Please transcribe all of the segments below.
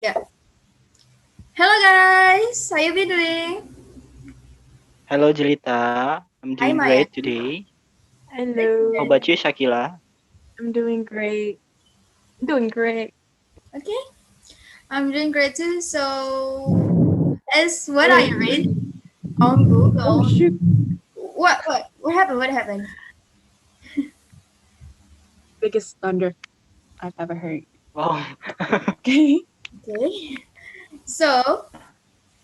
Yeah. Hello guys, how you been doing? Hello, Jelita. I'm Hi doing Maya. great today. Thank you How very Hello, about much. you, Shakila? I'm doing great. Doing great. Okay, I'm doing great too. So, as what I Wait. read on Oh Google, shoot. what happened? What happened? Biggest thunder I've ever heard. Oh, Okay. Okay, so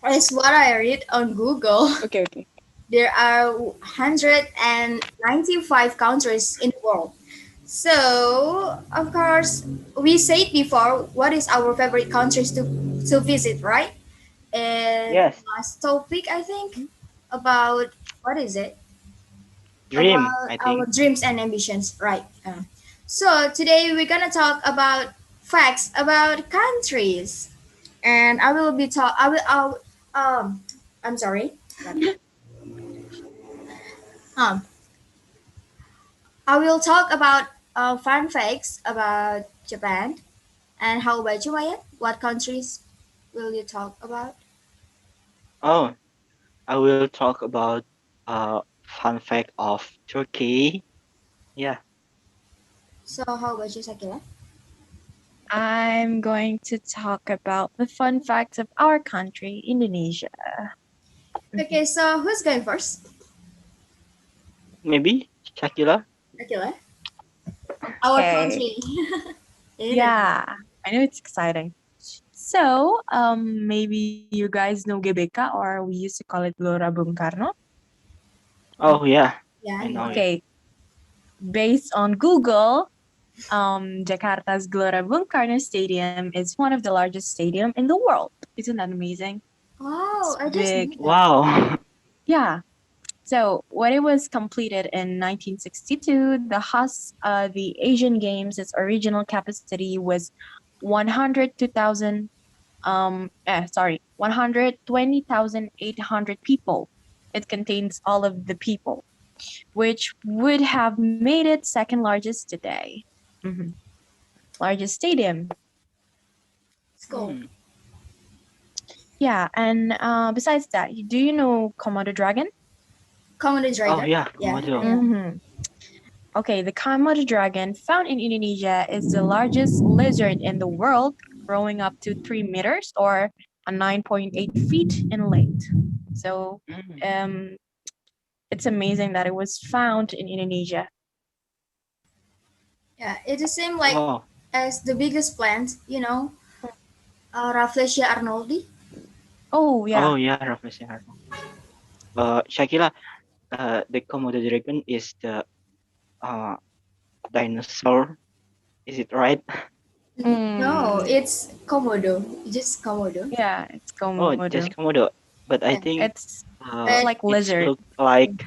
as what I read on Google, Okay, okay. there are 195 countries in the world. So, of course, we said before, what is our favorite countries to visit, right? And yes. last topic, I think, about what is it? Dream, About I our think. dreams and ambitions, right? So today we're gonna talk about facts about countries, and I will be talk. I'm sorry. Um, I will talk about fun facts about Japan. And how about you, Maya? What countries will you talk about? Oh, I will talk about fun fact of Turkey. Yeah. So how about you, Sakila? I'm going to talk about the fun facts of our country, Indonesia. Mhm. Okay, so who's going first? Maybe Shakila? Sakila. Our Okay. country. Indonesia. Yeah, I know it's exciting. So, maybe you guys know GBK, or we used to call it Gelora Bung Karno. Oh, yeah. Yeah, I I know know. it. Okay, based on Google, Jakarta's Gelora Bung Karno Stadium is one of the largest stadium in the world. Isn't that amazing? Oh, It's I just big. knew that. Wow. Yeah. So when it was completed in 1962, the Asian Games, its original capacity was 102,000. 120,800 people. It contains all of the people, which would have made it second largest today. Mhm. Largest stadium. It's cool. Hmm. Yeah, and besides that, do you know Komodo dragon? Komodo Oh, dragon. yeah. Yeah, I Komodo. know. Mm-hmm. Okay, the Komodo dragon found in Indonesia is the largest lizard in the world, growing up to 3 meters or 9.8 feet in length. So Mm. um, it's amazing that it was found in Indonesia. Yeah, it is same like Oh. as the biggest plant, Rafflesia arnoldi. Oh, Oh, yeah. yeah, Rafflesia. Shakila, the Komodo dragon is the uh dinosaur. Is it right? No, Mm, it's Komodo. Just Komodo. yeah, it's Oh, Komodo. just Komodo. But I Yeah. think It's And like it's lizard. look like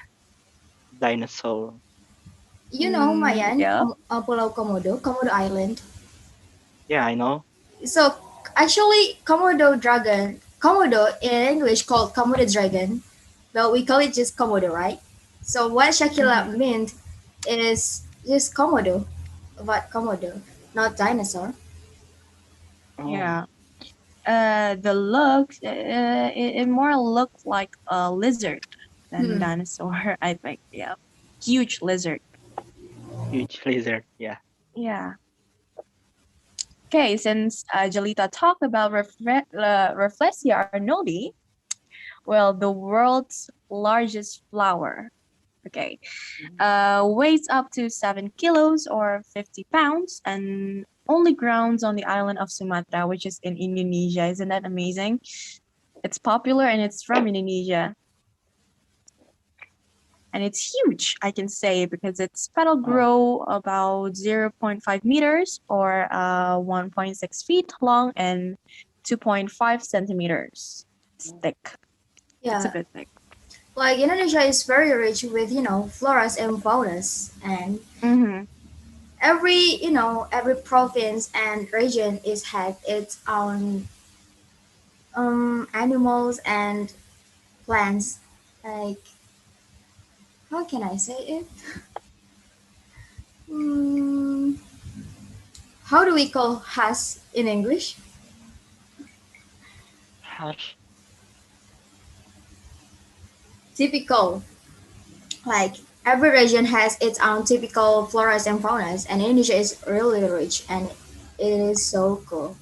dinosaur. Mayan, Yeah. Pulau Komodo, Komodo Island. Yeah, I know. So actually, Komodo in English called Komodo dragon, but we call it just Komodo, right? So what Shakila Hmm. meant is just Komodo, about Komodo, not dinosaur. Oh, Yeah. The look, it more looks like a lizard than Hmm. dinosaur, I think. Yeah. Huge lizard. huge lizard. Yeah. Yeah. Okay, since Jelita talked about Rafflesia arnoldi, well, the world's largest flower. Okay, Mm. weighs up to 7 kilos or 50 pounds and only grounds on the island of Sumatra, which is in Indonesia. Isn't that amazing? It's popular and it's from Indonesia. And it's huge, I can say, because its petal Oh, grow about zero point 0.5 meters or 1.6 feet long and 2.5 centimeters. It's thick. It's a Yeah, bit thick. like Indonesia is very rich with floras and faunas, and Mm-hmm. every province and region is had its own animals and plants. Like how can I say it? Mm, how do we call has in English? Gosh. Typical. Like every region has its own typical floras and faunas, and Indonesia is really rich, and it is so cool.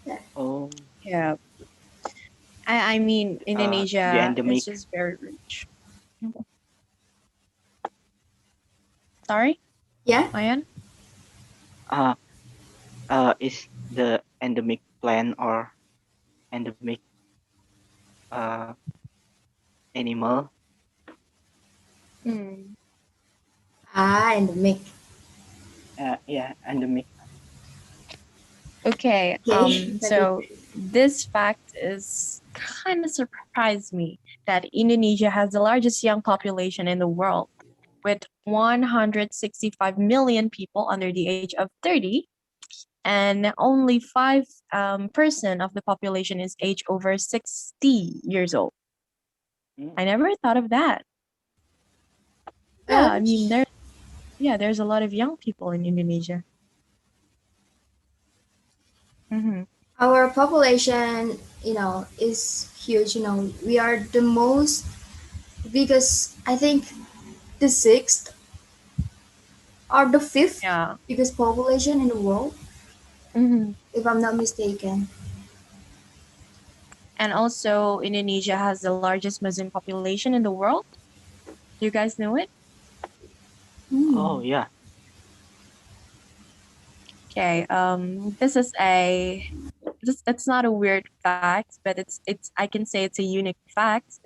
Yeah. Oh, Yeah. I mean, the Indonesia is endemic. just very rich. Mhm. Sorry, Yeah. Mayan? Uh, is the endemic plant or endemic uh animal? Mm. Ah, and the mic. Yeah, endemic. Okay, Okay. What is so it? this fact is kind of surprised me that Indonesia has the largest young population in the world with 165 million people under the age of 30, and only 5% of the population is age over 60 years old. Mm. I never thought of that. Yeah, I Really? mean, there's a lot of young people in Indonesia. Mm-hmm. Our population, is huge. We are the most biggest, I think, the sixth or the fifth Yeah. biggest population in the world, Mm-hmm. if I'm not mistaken. And also, Indonesia has the largest Muslim population in the world. Do you guys know it? Hmm. Oh yeah. Okay. This is it's not a weird fact, but it's I can say it's a unique fact.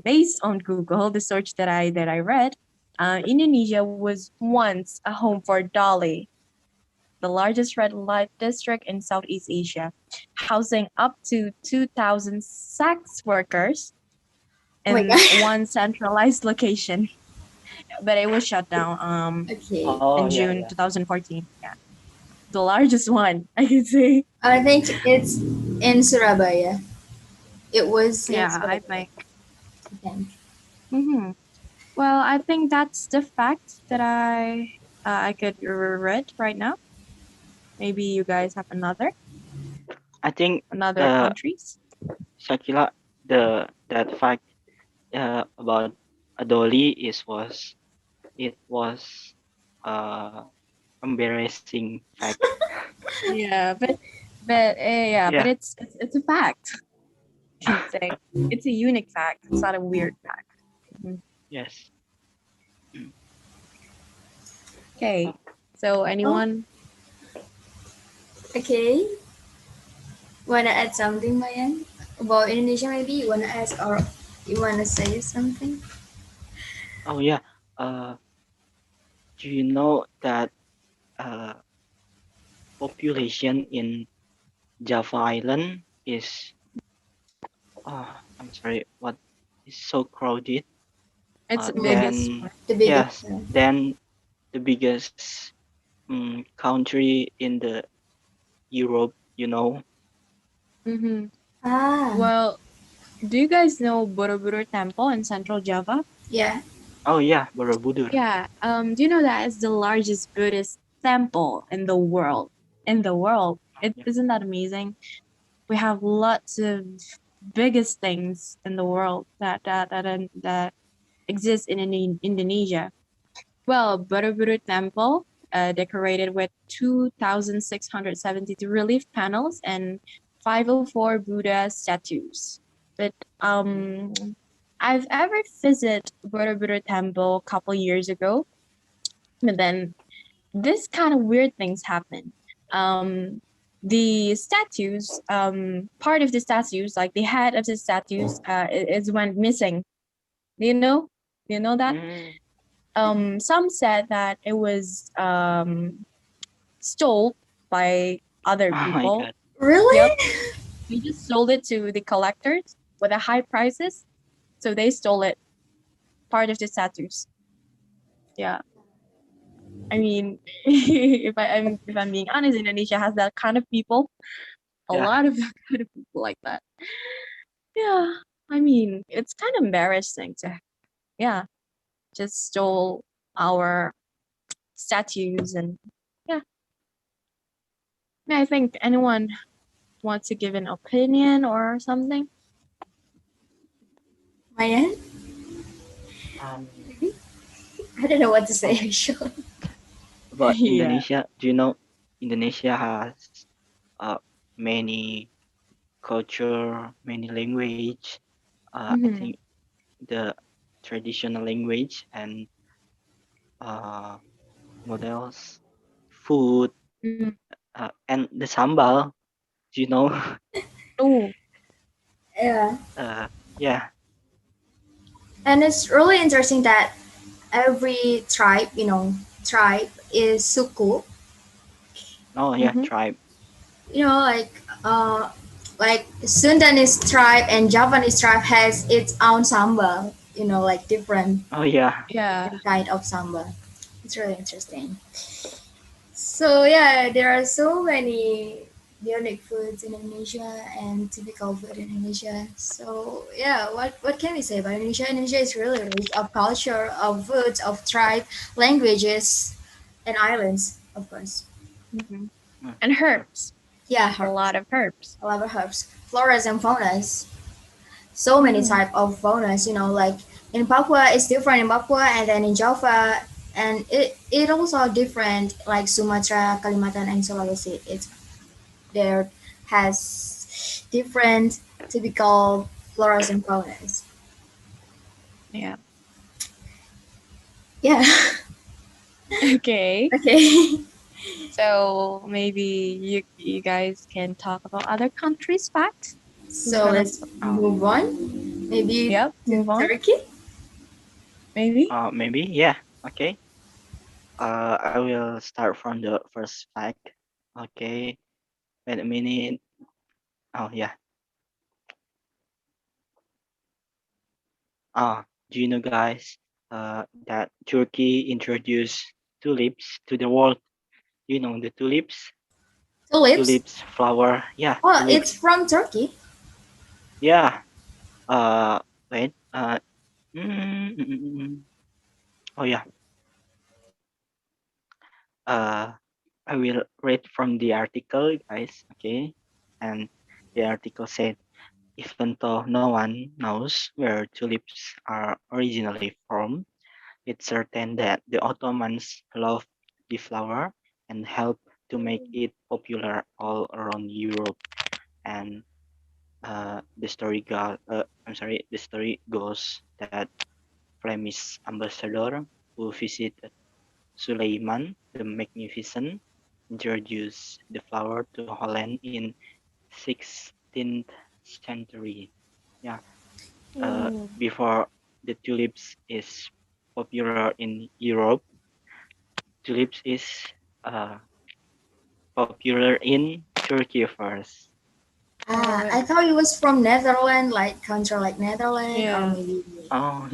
Based on Google, the search that I read, Indonesia was once a home for Dali, the largest red light district in Southeast Asia, housing up to 2,000 sex workers Oh my in god. one centralized location. But it was shut down Okay. Oh in yeah, June yeah. 2014. Yeah, the largest one I could say. I think it's in Surabaya. It was in Yeah, I Surabaya, think. I think. Hmm. Well, I think that's the fact that I could read right now. Maybe you guys have I think another uh countries. Shakila, the that fact about Adoli was uh embarrassing fact. Yeah, but Yeah. it's a fact. I can say it's a unique fact. It's not a weird fact. Mhm. Yes. Okay, so Oh, anyone? okay. Wanna add something, Mayan? About Indonesia, maybe you wanna ask or you wanna say something? Oh yeah. Uh, do you know that uh population in Java Island is I'm sorry, what is so crowded? It's the Mm, biggest Then one. the biggest. yes, then the biggest country in the Europe, you know. Mm-hmm. Ah, Well, do you guys know Borobudur Temple in Central Java? yeah. Oh yeah, Borobudur. Yeah. Do you know that is the largest Buddhist temple in the world? In the world. It Yeah. isn't that amazing? We have lots of biggest things in the world that exist in Indonesia. Well, Borobudur Temple, decorated with 2,672 relief panels and 504 Buddha statues. But um, I've ever visited Borobudur Temple a couple years ago, but then this kind of weird things happen. The statues, part of the statues, like the head of the statues, is went missing. Do you know? Do you know that? Mm. Some said that it was stole by other Oh my people. god. Yep, Really? they just sold it to the collectors with a high prices, so they stole it. Part of the statues. Yeah, I mean, if I'm being honest, Indonesia has that kind of people. A Yeah. lot of that kind of people like that. Yeah, I mean, it's kind of embarrassing to yeah, just stole our statues and yeah. Yeah, I think anyone. want to give an opinion or something? Mayan? Um, I don't know what to say oh, actually. about Yeah. Indonesia, do you know Indonesia has many culture, many language. I Mm-hmm. think the traditional language and uh, what else? Food Mm-hmm. and the sambal. Do you know? Oh. Yeah. Yeah. And it's really interesting that every tribe, tribe is suku. Oh yeah. Mm-hmm. Tribe. You know, like Sundanese tribe and Javanese tribe has its own samba. Like different Oh yeah. Yeah. different kind of samba. It's really interesting. So yeah, there are so many unique foods in Indonesia and typical food in Indonesia. So yeah, what can we say about Indonesia? Indonesia is really rich of culture, of foods, of tribe, languages, and islands, of course. Mm-hmm. Mm, And sure. herbs. Yeah, A herbs. lot of herbs. I love herbs, floras and faunas. So many Mm-hmm. type of faunas. Like in Papua, it's different in Papua, and then in Java, and it also different like Sumatra, Kalimantan, and Sulawesi. It's there has different typical floras and faunas. Yeah. Yeah. Okay. Okay. So maybe you guys can talk about other countries' facts. Who's So gonna? let's Oh. move on. Maybe Yep. to Move on. Turkey. Maybe. Maybe. Yeah. Okay. I will start from the first fact. Okay. Wait a minute. Oh yeah. Do you know, guys? That Turkey introduced tulips to the world. You know the tulips, Tulips. tulips flower. Yeah, Oh, it's tulips. from Turkey. Yeah. Uh, wait. Mm, mm, mm, mm. Oh yeah. Uh, I will read from the article, guys. Okay. And the article said, even though no one knows where tulips are originally from, it's certain that the Ottomans loved the flower and helped to make it popular all around Europe. And the story goes that Flemish ambassador who visited Suleiman the Magnificent introduced the flower to Holland in 16th century. Yeah, Mm. before the tulips is popular in Europe, tulips is uh, popular in Turkey first. Oh, I thought it was from Netherlands, like country like Netherlands, or yeah. maybe Oh,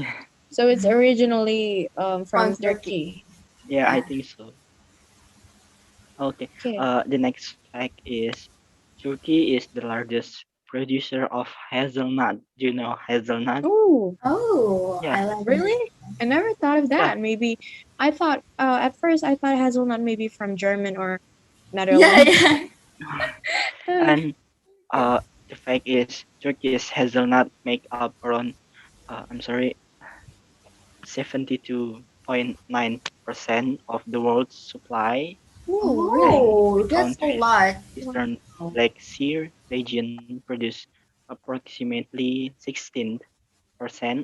So it's originally from from Turkey. Turkey. yeah, I Yeah. think so. Okay. Okay. The next fact is Turkey is the largest producer of hazelnut. Do you know hazelnut? Oh, Oh, Yeah, I like really? this. I never thought of yeah. that. Maybe I thought at first I thought hazelnut maybe from German or Yeah, Netherlands. yeah. And the fact is Turkey's hazelnut make up around I'm sorry 72.9% of the world's supply. Oh, really? And the Oh, that's a country's lot. eastern Black Sea region produce approximately 16%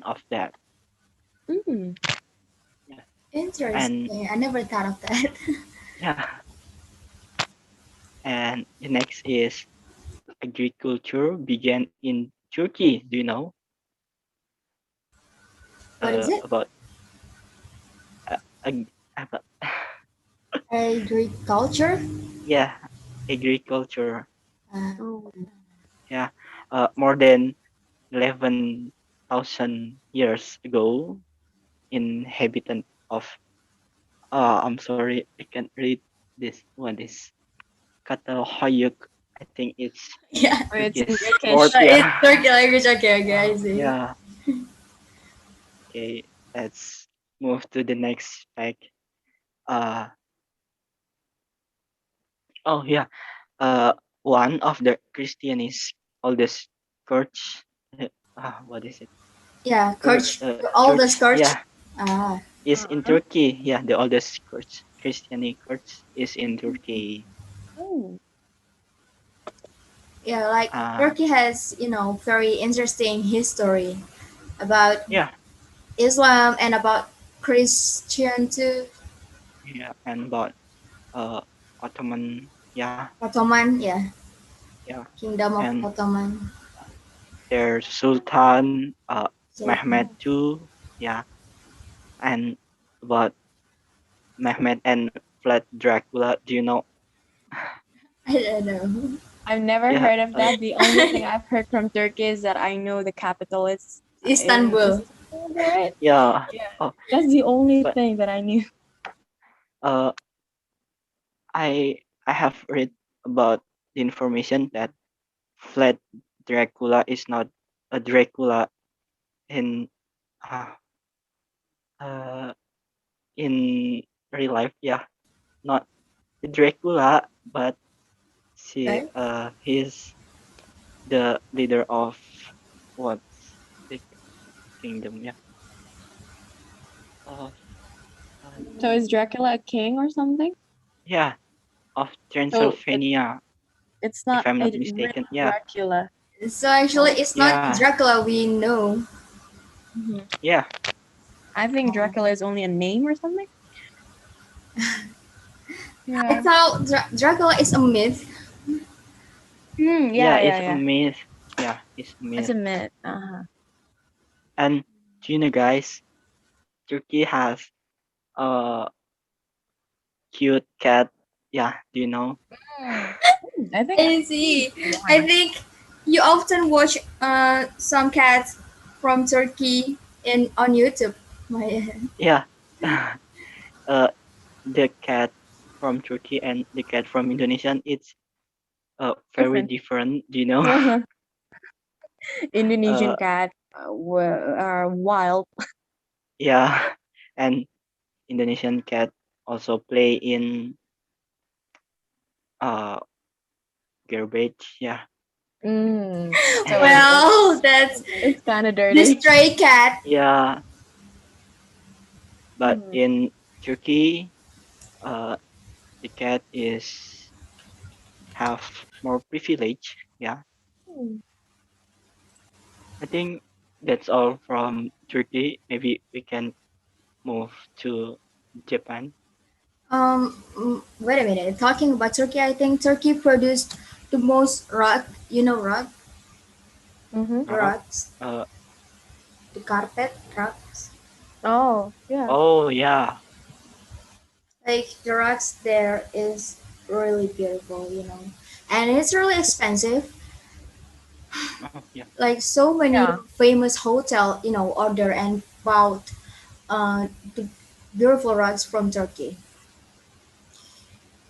of that. Mm. Yeah. And Interesting. I never thought of that. yeah, and the next is agriculture began in Turkey. Do you know What is it? about about Agriculture? yeah, agriculture? Uh, Oh. Yeah, more than 11,000 years ago, inhabitant of I'm sorry, I can't read this one. This Catalhoyuk. I think it's yeah. Oh, it's in Turkish word. Turkish. It's Yeah, Turkey language. Okay, okay, I see. yeah. Okay, let's move to the next fact. Uh, oh yeah. Uh, one of the Christianist oldest church. What is it? Yeah, church, the oldest Church. church. Yeah, Ah, is in Uh-huh. Turkey. Yeah, the oldest church, Christianist church, is in Turkey. Oh. yeah, like Uh, Turkey has, very interesting history about yeah, Islam and about Christian too. yeah, and about uh Ottoman. Yeah, Ottoman, yeah, yeah, Kingdom of and Ottoman. their Sultan So Mehmed too. Yeah, and about Mehmed and Vlad Dracula. Do you know? I don't know. I've never Yeah, heard of that. The only thing I've heard from Turkey is that I know the capital is in Istanbul. Istanbul, right? yeah. Yeah. Oh, That's the only but thing that I knew. uh, I have read about the information that Vlad Dracula is not a Dracula in uh, uh in real life. Yeah, not the Dracula, but Right? he's the leader of what's the kingdom? Yeah, of So is Dracula a king or something? yeah, of So Transylvania, it's if not I'm a not real mistaken. Yeah, Dracula. So actually, Oh. it's not yeah, Dracula we know. Mhm. yeah. I think Dracula is only a name or something. I Yeah. thought Dracula is a myth. Hmm. Yeah, Yeah. it's Yeah. a Yeah. myth. Yeah, it's a It's myth. a myth. Uh-huh. And do you know, guys, Turkey has a cute cat. Yeah, do you know? Hmm. I think I I've seen see. I one. think you often watch some cats from Turkey in on YouTube. My Yeah. uh, the cat from Turkey and the cat from Indonesia, it's very Different. different. Do you know? Indonesian uh, cat are wild. yeah, and Indonesian cat also play in uh garbage. Yeah, So well, that's it's kind of the dirty. stray cat. yeah. But Mhm. in Turkey, uh, the cat is have more privilege. Yeah, Hmm. I think that's all from Turkey. Maybe we can move to Japan. Wait a minute. Talking about Turkey, I think Turkey produced the most rug. You know, rug, Mm-hmm. the Uh-huh. rugs, Uh, the carpet rugs. Oh, yeah. oh yeah. Like the rugs there is really beautiful, and it's really expensive. Oh yeah. Like so many Yeah. famous hotel, order and bought the beautiful rugs from Turkey.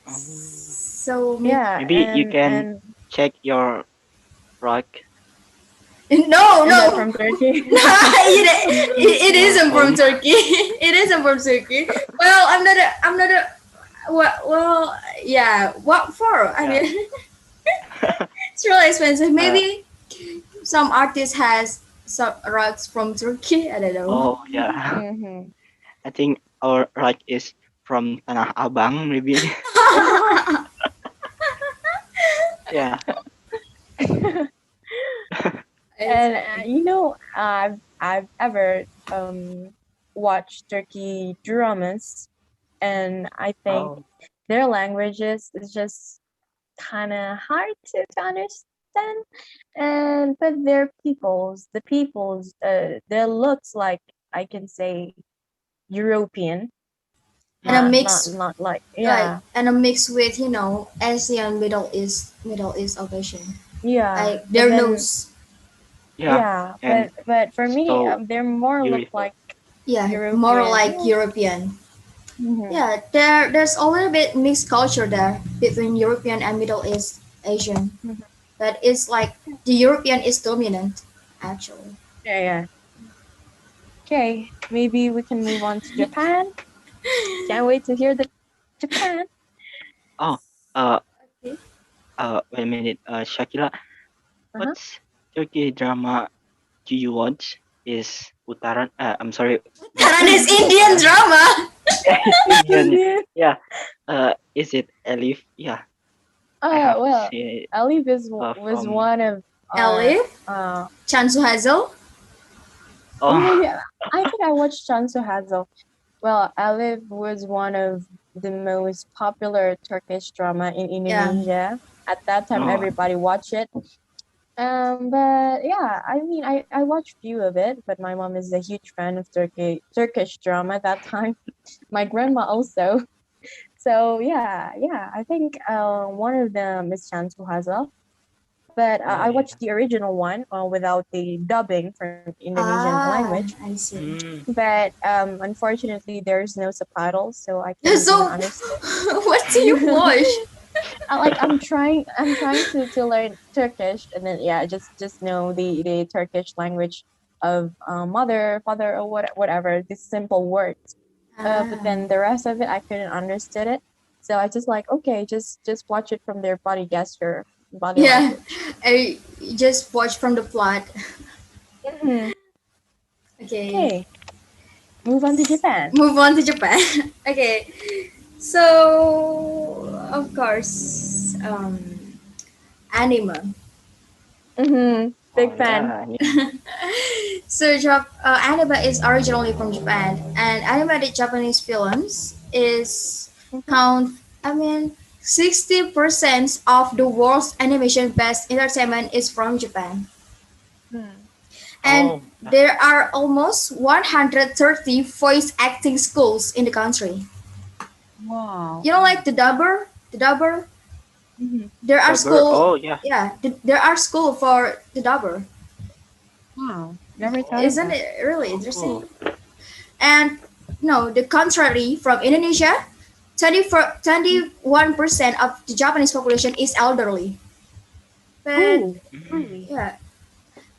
Um, So Yeah. maybe you can And check your rug no, is that no, from Turkey? it in your isn't from home. Turkey. It isn't from Turkey. Well, I'm not a. Well, yeah. What for? I Yeah. mean, it's really expensive. uh, Maybe some artist has some rugs from Turkey. I don't know. oh yeah. Mm-hmm. I think our rug is from Tanah Abang. Maybe. Yeah. It's And funny. I've ever watched Turkey dramas, and I think Oh. their languages is just kind of hard to understand. And but the people's, their looks like I can say European, And a Mm-hmm. mix, not like like, yeah, and a mix with Asian, Middle East of Asian. yeah. Like But their then nose, Yeah. yeah, And but for me, so they're more look beautiful. like yeah, more European. like Yeah. European. Mhm. Yeah, there's a little bit mixed culture there between European and Middle East Asian, Mhm. but it's like the European is dominant, actually. Yeah, yeah. Okay, maybe we can move on to Japan. Can't wait to hear the Japan. Oh. Uh. Okay. wait a minute. Shakila, Uh-huh. what's Turkey drama do you watch? Is Utaran? I'm sorry. What's Taran the is name of Indian Utaran? drama. Yeah, it's Indian. Yeah. Yeah. Is it Elif? Yeah, I have Well, seen it. Alif was From one of Elif, uh Chansu Hazel. oh oh maybe I think I watched Cansu Hazel. Well, Alif was one of the most popular Turkish drama in Yeah. Indonesia. At that time, oh everybody watched it. But yeah, I mean, I watched few of it, but my mom is a huge fan of Turkish drama at that time. My grandma also. So yeah, I think one of them is Chansu Hazel. But I yeah. watched the original one without the dubbing from Indonesian language. Ah, I see. Mm. But unfortunately, there's no subtitles, so I couldn't even So, understand. what do you watch? I'm trying to learn Turkish, and then yeah, just know the Turkish language of mother, father, or whatever, these simple words. But Ah, then the rest of it, I couldn't understand it. So I just like, okay, just watch it from their body gesture, body yeah, language. I just watch from the plot. Hmm. Okay, Okay, move on to Japan. move on to Japan. Okay, so of course, anime. Oh Big fan. yeah. So anime is originally from Japan, and animated Japanese films is Hmm. count. I mean, 60% of the world's animation-based entertainment is from Japan, and Oh yeah. there are almost 130 voice acting schools in the country. Wow. You know, like the dubber. Hmm. There are Dubber. school. Oh yeah. Yeah, there are school for the dubber. Wow. Never thought of Isn't that. it really Oh interesting? cool. And no, the contrary from Indonesia, 21% of the Japanese population is elderly. But Oh, Mm. really? yeah,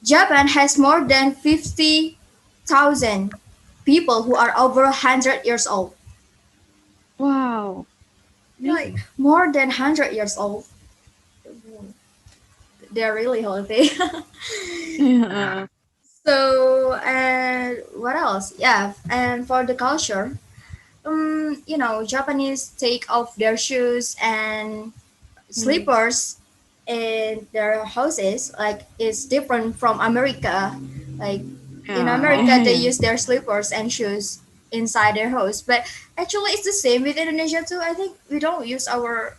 Japan has more than 50,000 people who are over 100 years old. Wow. Like Amazing. more than 100 years old. They're really healthy. Yeah. So, and what else? Yeah, and for the culture, Japanese take off their shoes and Mm. slippers in their houses. Like it's different from America. Like in Yeah, Oh America, yeah, they yeah. use their slippers and shoes inside their house. But actually, it's the same with Indonesia too. I think we don't use our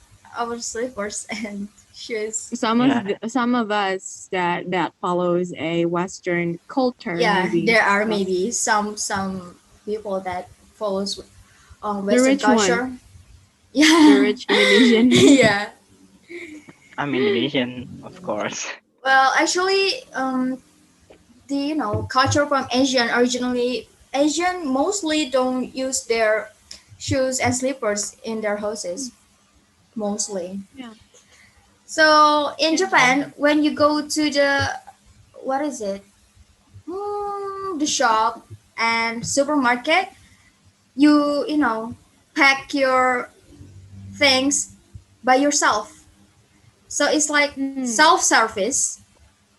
slippers and shoes. yeah. Some of us that follows a Western culture, Yeah, maybe. there are maybe some people that follows The Western rich one, culture. the Yeah, rich Indonesian. yeah. I'm Indonesian, of course. Well, actually, the culture from Asian mostly don't use their shoes and slippers in their houses mostly. Yeah. So in Yeah. Japan, when you go to the what is it, the shop and supermarket, you pack your things by yourself. So it's like Mm. self service.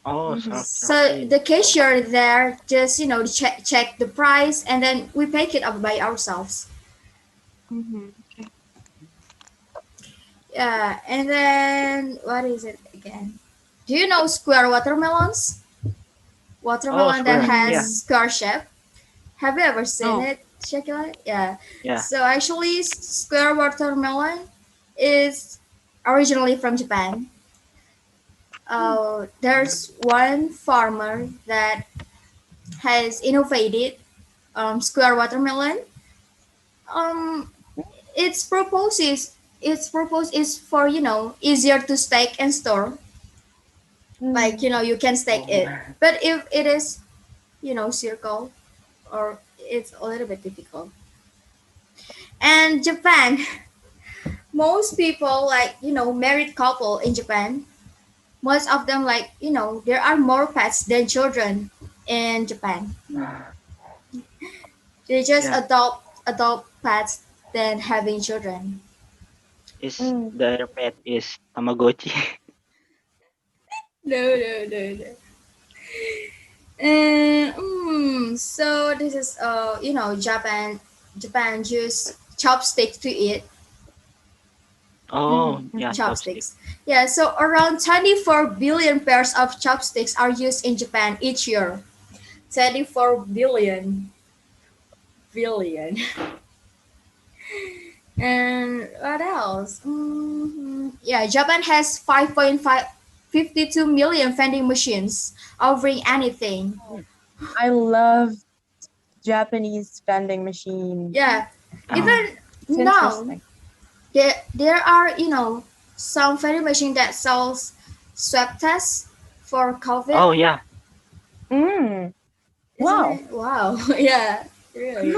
Oh, Mm-hmm. So self-service. the cashier there just check the price and then we pick it up by ourselves. Mm-hmm. Yeah, and then what is it again? Do you know square watermelons? Oh, Watermelon that square. has Yeah, Mm. square shape. Have you ever seen Oh. it, Shakila? Yeah. yeah. So actually, square watermelon is originally from Japan. There's one farmer that has innovated square watermelon. Um, its purpose is for easier to stack and store. Like Mm. you can stack Oh, it, but if it is circle or it's a little bit difficult. And Japan, most people like married couple in Japan. Most of them like there are more pets than children in Japan. They just yeah. adopt pets than having children. Is Mm. their pet is Tamagotchi? No, no, no, no. So this is Japan use chopsticks to eat. Oh, yeah, Mm-hmm. chopstick. Chopsticks. Yeah, so around 24 billion pairs of chopsticks are used in Japan each year. 24 billion. And what else? Yeah, Japan has 5.52 million vending machines offering anything. I love Japanese vending machines. Yeah, Oh, Mm. even It's now interesting. there are some vending machine that sells swab tests for COVID. oh yeah. Mm. Isn't Wow. it? Wow. Yeah, really.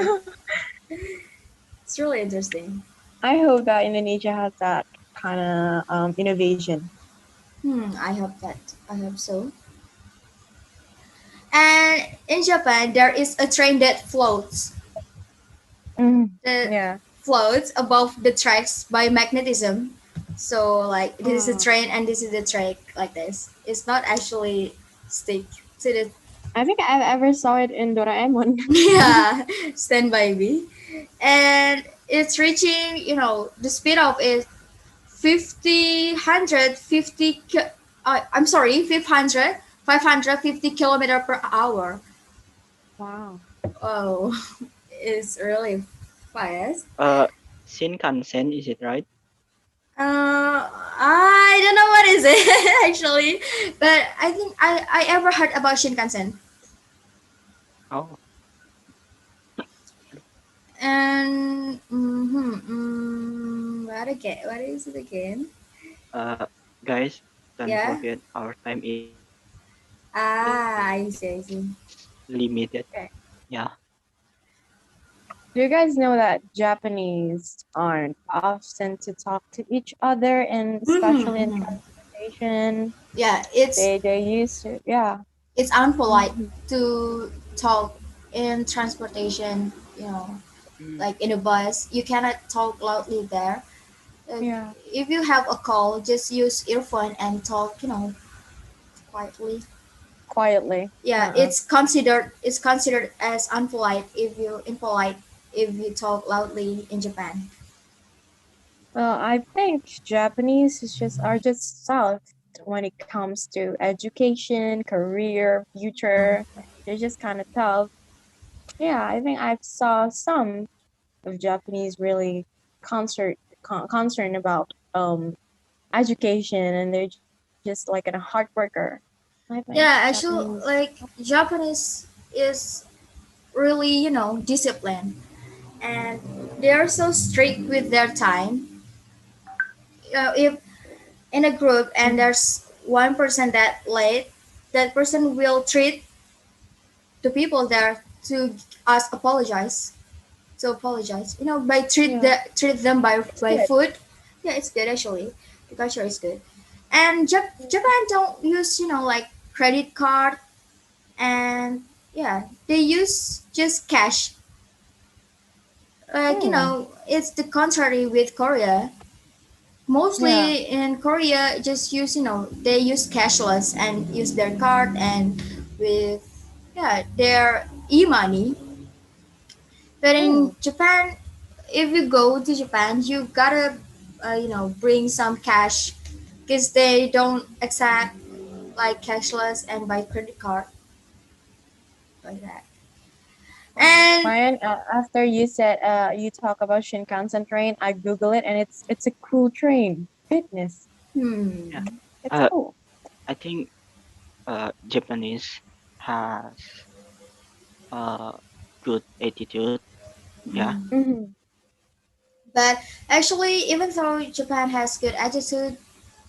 It's really interesting. I hope that Indonesia has that kind of innovation. I hope that. I hope so. And in Japan, there is a train that floats. Mm. That Yeah. floats above the tracks by magnetism. So like this is a Mm. train and this is the track like this. It's not actually stick to the I think I've ever saw it in Doraemon. yeah standby B, and it's reaching the speed of is 50 I'm sorry 550 kilometer per hour. Wow. Oh, it's really fast. Uh, Shinkansen, is it right? I don't know what is it actually, but I think I ever heard about Shinkansen. Oh, And what again? What is it again? uh, guys, don't Yeah. forget our time is I see. I see. limited. Okay. Yeah. Do you guys know that Japanese aren't often to talk to each other, and especially in Mm-hmm. transportation? Yeah, They used to, yeah. it's unpolite Hmm. to talk in transportation. Mm, Like in a bus, you cannot talk loudly there. Like, Yeah. if you have a call, just use earphone and talk. Quietly. Quietly. Yeah, it's considered as unpolite if you impolite if you talk loudly in Japan. Well, I think Japanese is just are just soft when it comes to education, career, future. They're just kind of tough. Yeah, I think I've saw some of Japanese really concerned about education, and they're just like a hard worker. I think Yeah, Japanese. actually, like Japanese is really disciplined, and they are so strict with their time. If in a group and Mhm. there's one person that late, that person will treat the people there to ask apologize to apologize. By Yeah, treat them it's by good. food. Yeah, it's good actually. The culture is good, and Japan don't use like credit card, and yeah, they use just cash. Like Hmm. it's the contrary with Korea. Yeah. Mostly in Korea, just use they use cashless and use their card and with their e-money. But Hmm. in Japan, if you go to Japan, you gotta bring some cash because they don't accept like cashless and by credit card like that. And Ryan, after you said you talk about Shinkansen train, I Google it and it's a cool train. Goodness, yeah. hmm, it's Uh, cool. I think Japanese has uh good attitude. Yeah. Hmm. but actually, even though Japan has good attitude,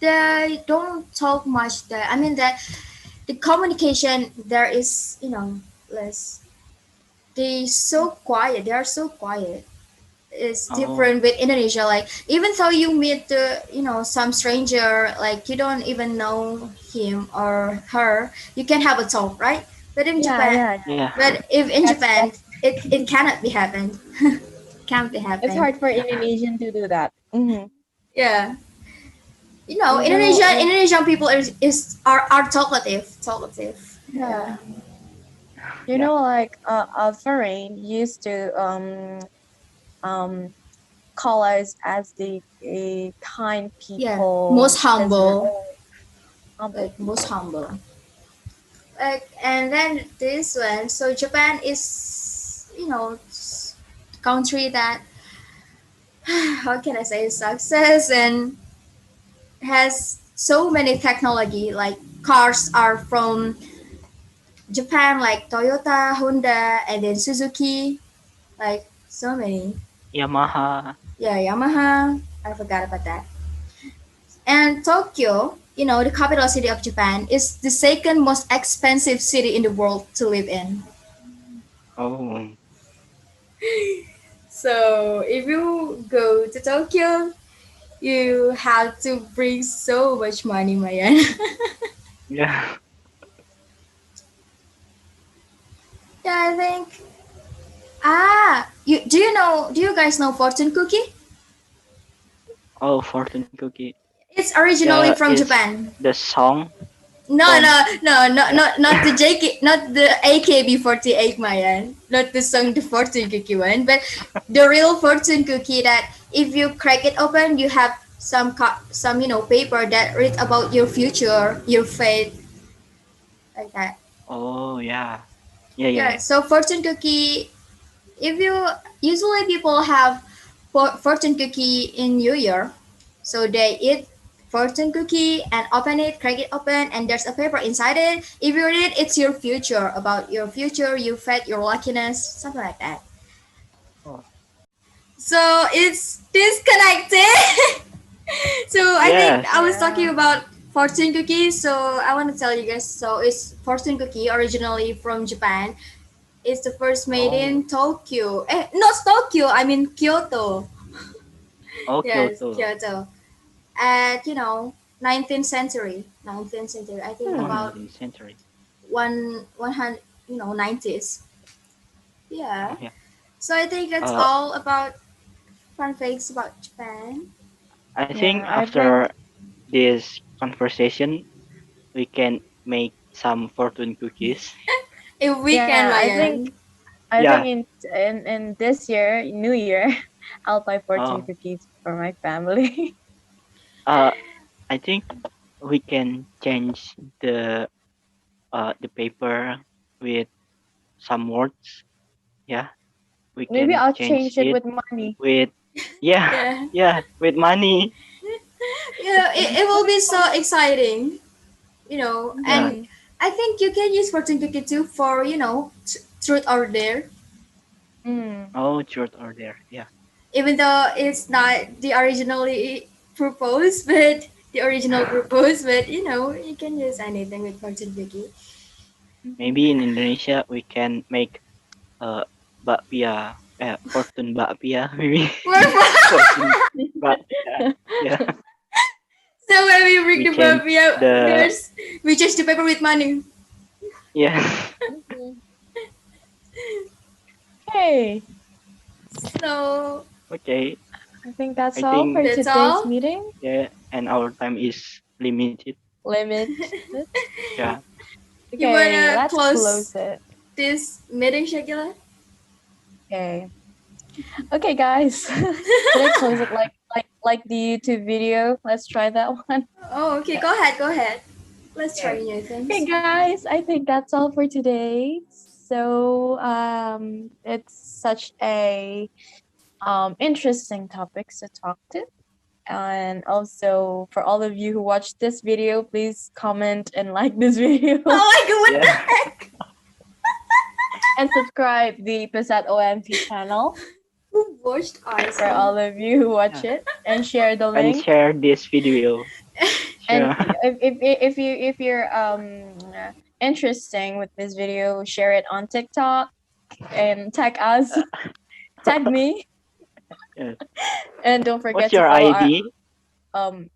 they don't talk much there. I mean that the communication there is less. They so quiet. They are so quiet. It's Oh, different with Indonesia. Like even though you meet some stranger, like you don't even know him or her, you can have a talk, right? But in Yeah, Japan, yeah. yeah. but if in Japan, That's it cannot be happened. Can't be it's happened. hard for Yeah. Indonesian to do that. Hmm. Yeah, You know, Indonesian people are talkative. yeah, Yeah, Yeah. like Farain used to um call us as the kind yeah, people most because we're humble, all humble. like most humble. Like, and then this one, so Japan is, country that, how can I say, success and has so many technology. Like cars are from Japan, like Toyota, Honda, and then Suzuki, like so many. Yamaha. Yeah, Yamaha. I forgot about that. And Tokyo, the capital city of Japan, is the second most expensive city in the world to live in. Oh, So if you go to Tokyo, you have to bring so much money, Mayan. yeah. Yeah, I think. Do you guys know fortune cookie? Oh, fortune cookie. It's originally from Is Japan. the song No, from? no, no, no, Yeah. not the JK, not the AKB48 Mayan, not the song the fortune cookie one, but the real fortune cookie that if you crack it open, you have some paper that read about your future, your fate, like that. Oh, yeah. Yeah, yeah, Yeah, yeah. so fortune cookie, if you usually people have fortune cookie in New Year, so they eat fortune cookie and open it, crack it open, and there's a paper inside it. If you read it, it's your future, about your future, your fate, your luckiness, something like that. Oh, So it's disconnected. So I think yes. I was talking Yeah. about fortune cookie. So I want to tell you guys. So it's fortune cookie originally from Japan. It's the first made Oh, in Tokyo. Not Tokyo. I mean Kyoto. oh, Yes, Kyoto. Kyoto. At 19th century. 19th century. I think Oh, Hmm. about 19th century. 100. 90s. Oh, Yeah. yeah. So I think that's Uh, all about fun facts about Japan. I think Yeah, I think after this conversation, we can make some fortune cookies. If we can, yeah, Mayan. I think Yeah. in this year, New Year, I'll buy fortune Oh, cookies for my family. uh, I think we can change the paper with some words. Yeah, we Maybe can I'll change change it it with money. with, yeah, Yeah. yeah, with money. It will be so exciting, and Yeah. Mm-hmm. I think you can use fortune cookie too for, truth or dare, Mm. Oh, truth or dare. Yeah. even though it's not the originally proposed, but the original proposed, but you can use anything with fortune cookie. Maybe in Indonesia we can make bakpia, fortune bakpia maybe. Fortune bakpia. Yeah. So when we bring We the change baby out, the, we change the paper with money. yeah. Mhm. Okay, So I Okay. think that's I all think, for that's today's all. meeting. yeah, and our time is limited. Limit. Yeah. You Okay, wanna let's close close it. this meeting, Shakila? Okay. Okay, guys. Should I close it like the YouTube video? Let's try that one. Oh, okay. Go ahead. Go ahead. Let's try Okay. new Okay, things. guys. I think that's all for today. So, it's such a interesting topics to talk to. And also for all of you who watched this video, please comment and like this video Oh my god! What Yeah. the heck? and subscribe the Pesat OMT channel Who watched us? for all of you who watch Yeah. it and share the And link. share this video. And Sure. if you're interesting with this video, share it on TikTok and tag us, tag me, Yeah. and don't What's forget to your follow our ID? um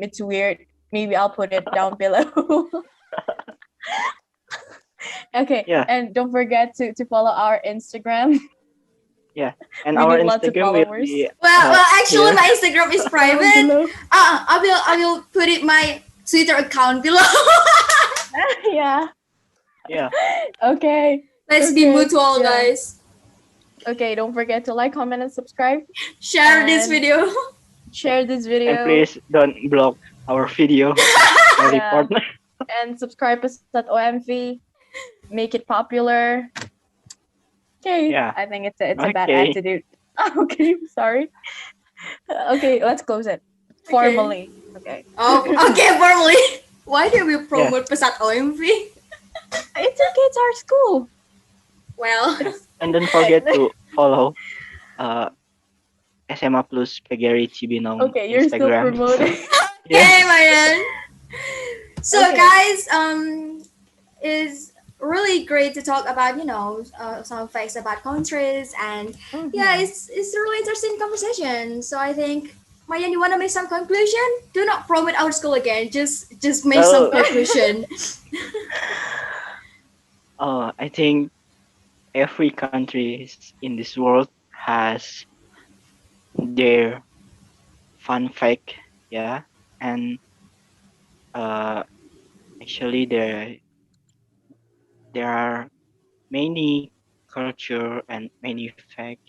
it's weird. Maybe I'll put it down below. Okay, Yeah. and don't forget to follow our Instagram. Yeah, and We our need lots of Instagram will followers. be Well, actually, here my Instagram is down private. below. I will put it my Twitter account below. Yeah. Yeah, Okay. Let's be Okay. mutual, Yeah. guys. Okay. Don't forget to like, comment, and subscribe, Share this and video. share this and video. please don't block our video or Yeah. report. And subscribe us at OMV. Make it popular. Okay. Yeah, I think it's a bad okay. attitude. Okay. Sorry. Okay. Let's close it Okay. formally. Okay. Oh, okay, formally. Why do we Yeah, promote Pesat OMV? It's okay. It's our school. Well, yeah. And don't forget to follow uh SMA Plus PGRI Cibinong Okay. You're still Instagram. promoting. Yeah, okay, Mayan. So, Okay. guys, is really great to talk about some facts about countries, and yeah, Mhm. it's a really interesting conversation. So I think, Mayan, you want to make some conclusion? Do not promote our school again. Just make some well, conclusion. I think every country in this world has their fun fact, yeah, and uh, actually there are many culture and many fact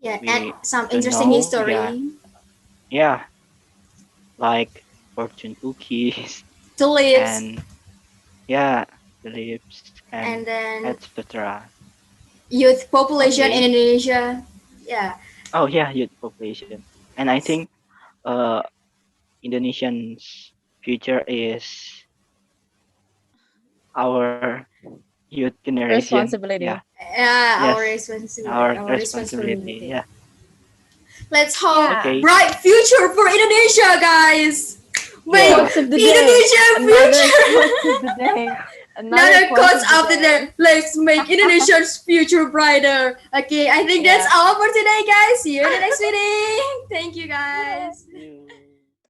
Yeah, and we some don't interesting know, yeah, history, yeah, like fortune cookies tulips, and yeah, the lips and and then etc. youth population in Okay. Indonesia. Yeah, Oh yeah, youth population, and I think uh Indonesian's future is our youth generation. Yeah. Responsibility. yeah, Yes. Our our responsibility. responsibility. Yeah. Let's hope Yeah. Okay. bright future for Indonesia, guys. Make Yeah. Quotes of the day. Indonesia Another future. quotes of the day. Another Another quotes quotes of the after day. that. Let's make Indonesia's future brighter. Okay, I think that's Yeah. all for today, guys. See you in the next meeting. Thank you, guys. You.